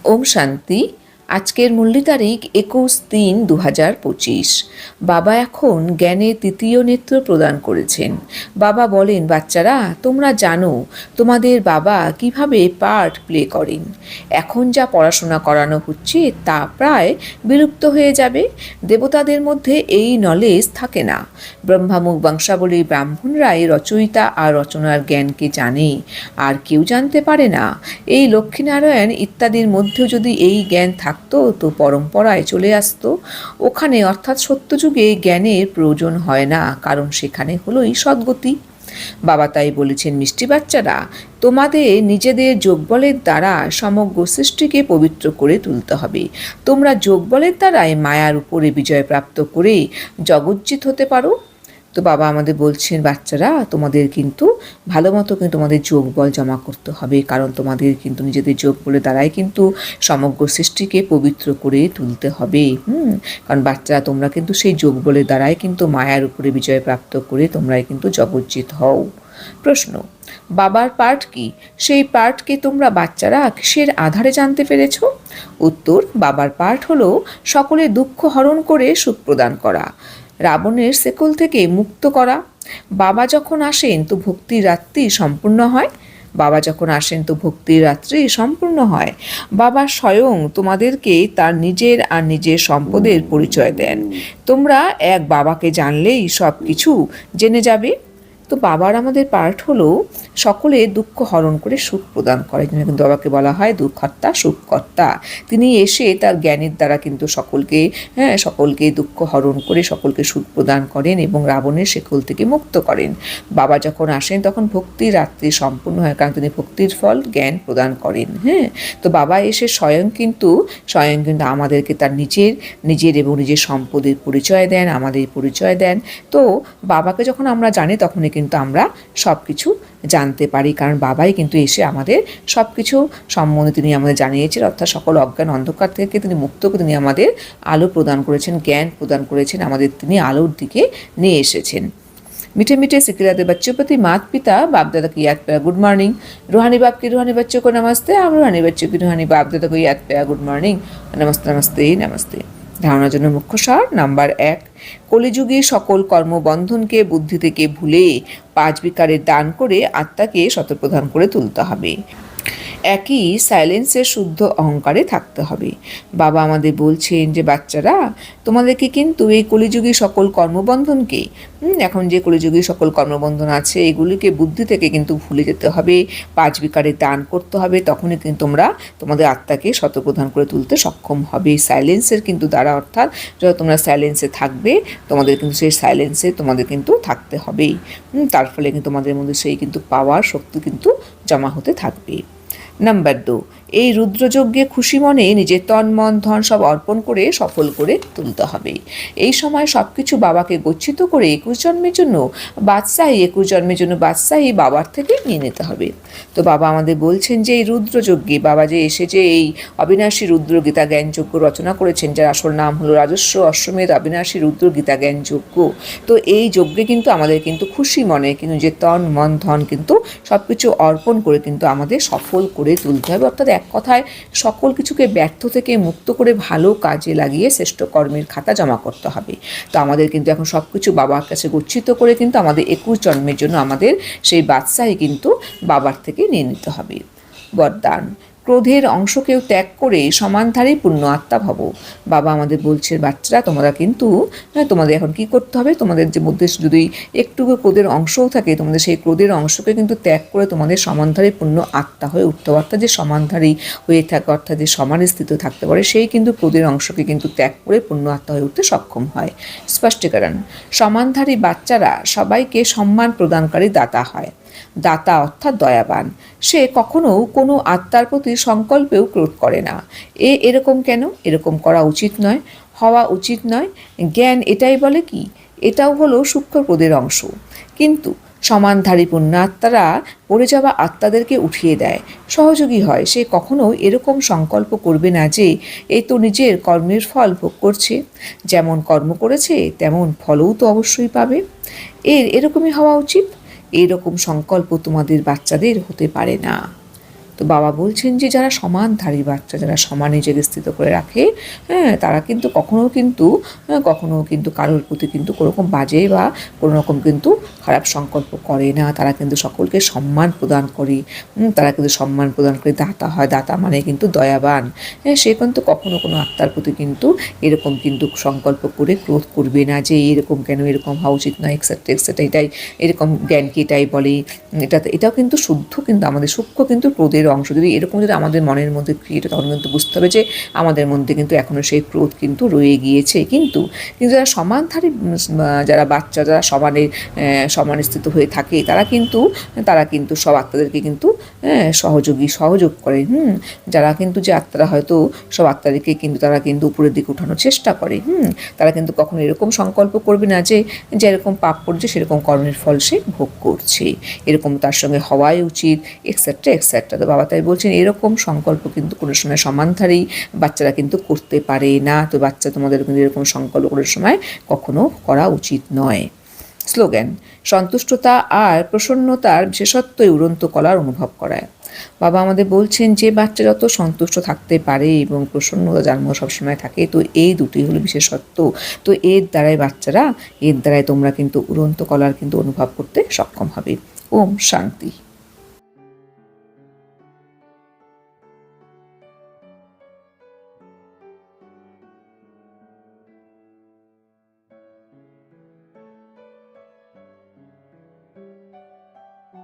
ওম শান্তি। আজকের মুরলি তারিখ 21/3/2025। বাবা এখন জ্ঞানের তৃতীয় নেত্র প্রদান করেছেন। বাবা বলেন, বাচ্চারা তোমরা জানো তোমাদের বাবা কিভাবে পার্ট প্লে করেন। এখন যা পড়াশোনা করানো হচ্ছে তা প্রায় বিলুপ্ত হয়ে যাবে। দেবতাদের মধ্যে এই নলেজ থাকে না। ব্রহ্মামুখ বংশাবলী ব্রাহ্মণরাই রচয়িতা আর রচনার জ্ঞানকে জানে, আর কেউ জানতে পারে না। এই লক্ষ্মীনারায়ণ ইত্যাদির মধ্যেও যদি এই জ্ঞান থাকতো তো পরম্পরায় চলে আসতো। ওখানে অর্থাৎ সত্যযুগে জ্ঞানের প্রয়োজন হয় না, কারণ সেখানে হলোই সদ্গতি। বাবা তাই বলেছেন, মিষ্টি বাচ্চারা তোমাদের নিজেদের যোগবলের দ্বারা সমগ্র সৃষ্টিকে পবিত্র করে তুলতে হবে। তোমরা যোগবলের দ্বারাই মায়ার উপরে বিজয় প্রাপ্ত করে জগজ্জিত হতে পারো। তো বাবা আমাদের বলছেন, বাচ্চারা তোমাদের কিন্তু ভালো মতো কিন্তু তোমাদের যোগ বল জমা করতে হবে, কারণ তোমাদের কিন্তু নিজেদের যোগ বলের দ্বারাই কিন্তু সমগ্র সৃষ্টিকে পবিত্র করে তুলতে হবে। কারণ বাচ্চারা তোমরা কিন্তু সেই যোগ বলের দ্বারাই কিন্তু মায়ার উপরে বিজয় প্রাপ্ত করে তোমরাই কিন্তু জগজ্জিত হও। প্রশ্ন, বাবার পার্ট কি? সেই পার্টকে তোমরা বাচ্চারা কিসের আধারে জানতে পেরেছ? উত্তর, বাবার পার্ট হলো সকলের দুঃখ হরণ করে সুখ প্রদান করা, রাবণের শেকল থেকে মুক্ত করা। বাবা যখন আসেন তো ভক্তির রাত্রি সম্পূর্ণ হয়। বাবা যখন আসেন তো ভক্তির রাত্রি সম্পূর্ণ হয়। বাবা স্বয়ং তোমাদেরকে তার নিজের আর নিজের সম্পদের পরিচয় দেন। তোমরা এক বাবাকে জানলেই সব কিছু জেনে যাবে। তো বাবার আমাদের পার্ট হলো সকলে দুঃখ হরণ করে সুখ প্রদান করে। কিন্তু বাবাকে বলা হয় দুঃখকর্তা সুখকর্তা। তিনি এসে তার জ্ঞানের দ্বারা কিন্তু সকলকে দুঃখ হরণ করে সকলকে সুখ প্রদান করেন এবং রাবণের শেকল থেকে মুক্ত করেন। বাবা যখন আসেন তখন ভক্তির রাত্রি সম্পূর্ণ হয়, কারণ তিনি ভক্তির ফল জ্ঞান প্রদান করেন। তো বাবা এসে স্বয়ং কিন্তু আমাদেরকে তার নিজের এবং নিজের সম্পদের পরিচয় দেন, আমাদের পরিচয় দেন। তো বাবাকে যখন আমরা জানি তখনই কিন্তু আমরা সব কিছু জানতে পারি, কারণ বাবাই কিন্তু এসে আমাদের সব কিছু সম্বন্ধে তিনি আমাদের জানিয়েছেন, অর্থাৎ সকল অজ্ঞান অন্ধকার থেকে তিনি মুক্ত করে তিনি আমাদের আলো প্রদান করেছেন, জ্ঞান প্রদান করেছেন, আমাদের তিনি আলোর দিকে নিয়ে এসেছেন। मीठे मीठे सिखलाते बच्चों प्रति माता पिता बाप दादा की याद पे गुड मॉर्निंग। रूहानी बाप की रूहानी बच्चों को नमस्ते। आप रूहानी बच्चों की रूहानी बाप दादा को याद पे गुड मॉर्निंग। नमस्ते नमस्ते नमस्ते। ধারণার জন্য মুখ্য সার নাম্বার 1, কলিযুগে সকল কর্মবন্ধনকে বুদ্ধি থেকে ভুলে 5 বিকারের দান করে আত্মাকে শতপ্রধান করে তুলতে হবে। একই সাইলেন্সের শুদ্ধ অহংকারে থাকতে হবে। বাবা আমাদের বলছেন যে বাচ্চারা তোমাদেরকে কিন্তু এই কলিযুগী সকল কর্মবন্ধনকে এখন যে কলিযুগী সকল কর্মবন্ধন আছে এগুলিকে বুদ্ধি থেকে কিন্তু ভুলে যেতে হবে, 5 বিকারে দান করতে হবে, তখনই কিন্তু তোমরা তোমাদের আত্মাকে শতপ্রধান করে তুলতে সক্ষম হবে। সাইলেন্সের কিন্তু দ্বারা, অর্থাৎ যখন তোমরা সাইলেন্সে থাকবে তোমাদের কিন্তু সেই সাইলেন্সে তোমাদের কিন্তু থাকতে হবেই। তার ফলে কিন্তু তোমাদের মধ্যে সেই কিন্তু পাওয়ার শক্তি কিন্তু জমা হতে থাকবে। নাম্বার 2, এই রুদ্রযজ্ঞে খুশি মনে নিজের তন মন ধন সব অর্পণ করে সফল করে তুলতে হবে। এই সময় সব কিছু বাবাকে গচ্ছিত করে 21 জন্মের জন্য বাদশাহী বাবার থেকে নিয়ে নিতে হবে। তো বাবা আমাদের বলছেন যে এই রুদ্রযজ্ঞে বাবা যে এসেছে এই অবিনাশী রুদ্র গীতা জ্ঞান যজ্ঞ রচনা করেছেন, যার আসল নাম হলো রাজস্ব অশ্বমেধ অবিনাশী রুদ্র গীতা জ্ঞান যজ্ঞ। তো এই যজ্ঞে কিন্তু আমাদের কিন্তু খুশি মনে কিন্তু যে তন মন ধন কিন্তু সব কিছু অর্পণ করে কিন্তু আমাদের সফল করে তুলতে হবে। অর্থাৎ এক কথায় সকল কিছুকে ব্যর্থ থেকে মুক্ত করে ভালো কাজে লাগিয়ে শ্রেষ্ঠ কর্মের খাতা জমা করতে হবে। তো আমাদের কিন্তু এখন সব কিছু বাবার কাছে গচ্ছিত করে কিন্তু আমাদের 21 জন্মের জন্য আমাদের সেই বাদশাহী কিন্তু বাবার থেকে নিয়ে নিতে হবে। বরদান, ক্রোধের অংশকেও ত্যাগ করে সমানধারী পূর্ণ আত্মা ভাবো। বাবা আমাদের বলছে বাচ্চারা তোমরা কিন্তু তোমাদের এখন কি করতে হবে, তোমাদের যে মধ্যে যদি একটুকু ক্রোধের অংশও থাকে তোমাদের সেই ক্রোধের অংশকে কিন্তু ত্যাগ করে তোমাদের সমানধারী পূর্ণ আত্মা হয়ে উঠতে হবে। অর্থাৎ যে সমানধারী হয়ে থাকে, অর্থাৎ যে সমান স্থিত থাকতে পারে, সেই কিন্তু ক্রোধের অংশকে কিন্তু ত্যাগ করে পূর্ণ আত্মা হয়ে উঠতে সক্ষম হয়। স্পষ্টীকরণ, সমানধারী বাচ্চারা সবাইকে সম্মান প্রদানকারী দাতা হয়। দাতা অর্থাৎ দয়াবান। সে কখনো কোনো আত্মার প্রতি সংকল্পেও ক্রোধ করে না। এরকম কেন? এরকম করা উচিত নয়, হওয়া উচিত নয়। জ্ঞান এটাই বলে কি এটাও হলো সূক্ষ্ম ক্রোধের অংশ। কিন্তু সমানধারী পুণ্যাত্মারা পড়ে যাওয়া আত্মাদেরকে উঠিয়ে দেয়, সহযোগী হয়। সে কখনো এরকম সংকল্প করবে না যে এই তো নিজের কর্মের ফল ভোগ করছে, যেমন কর্ম করেছে তেমন ফলও তো অবশ্যই পাবে। এরকমই হওয়া উচিত। এরকম সংকল্প তোমাদের বাচ্চাদের হতে পারে না। তো বাবা বলছেন যে যারা সমানধারী বাচ্চা, যারা সমান নিজেকে স্থিত করে রাখে, হ্যাঁ, তারা কিন্তু কখনো কিন্তু কারোর প্রতি কিন্তু কোনোরকম বাজে বা কোনো রকম কিন্তু খারাপ সংকল্প করে না। তারা কিন্তু সকলকে সম্মান প্রদান করে, তারা কিন্তু সম্মান প্রদান করে দাতা হয়। দাতা মানে কিন্তু দয়াবান। হ্যাঁ, সে কিন্তু কখনো কোনো আত্মার প্রতি কিন্তু এরকম কিন্তু সংকল্প করে ক্রোধ করবে না যে এরকম কেন, এরকম হওয়া উচিত নয়, এক্সেট্রা এক্সেট্রা, এটাই এরকম জ্ঞানকে এটাই বলে। এটাও কিন্তু শুদ্ধ, কিন্তু আমাদের সূক্ষ্ম কিন্তু ক্রোধের অংশ। যদি এরকম যদি আমাদের মনের মধ্যে ক্রিয়েট, তখন কিন্তু বুঝতে হবে যে আমাদের মধ্যে কিন্তু এখনও সেই ক্রোধ কিন্তু রয়ে গিয়েছে। কিন্তু যারা সমানধারী, যারা বাচ্চা, যারা সমানে স্থিত হয়ে থাকে, তারা কিন্তু সব আত্মাদেরকে কিন্তু সহযোগ করে। যারা কিন্তু যে আত্মারা হয়তো সব আত্মাদেরকে কিন্তু তারা কিন্তু উপরের দিকে উঠানোর চেষ্টা করে। তারা কিন্তু কখনো এরকম সংকল্প করবে না যে যেরকম পাপ করছে সেরকম কর্মের ফল সে ভোগ করছে, এরকম তার সঙ্গে হওয়াই উচিত, এক্সেট্রা এক্সেট্রা। তো বাবা তাই বলছেন এরকম সংকল্প কিন্তু কোনো সময় সমানধারী বাচ্চারা কিন্তু করতে পারে না। তো বাচ্চা, তোমাদের কিন্তু এরকম সংকল্প করার সময় কখনো করা উচিত নয়। স্লোগান: সন্তুষ্টতা আর প্রসন্নতার বিশেষত্বই উড়ন্ত কলার অনুভব করায়। বাবা আমাদের বলছেন যে বাচ্চা যত সন্তুষ্ট থাকতে পারে এবং প্রসন্নতা যার মধ্যে সবসময় থাকে, তো এই দুটি হলো বিশেষত্ব। তো এর দ্বারাই তোমরা কিন্তু উড়ন্ত কলার কিন্তু অনুভব করতে সক্ষম হবে। ওম শান্তি।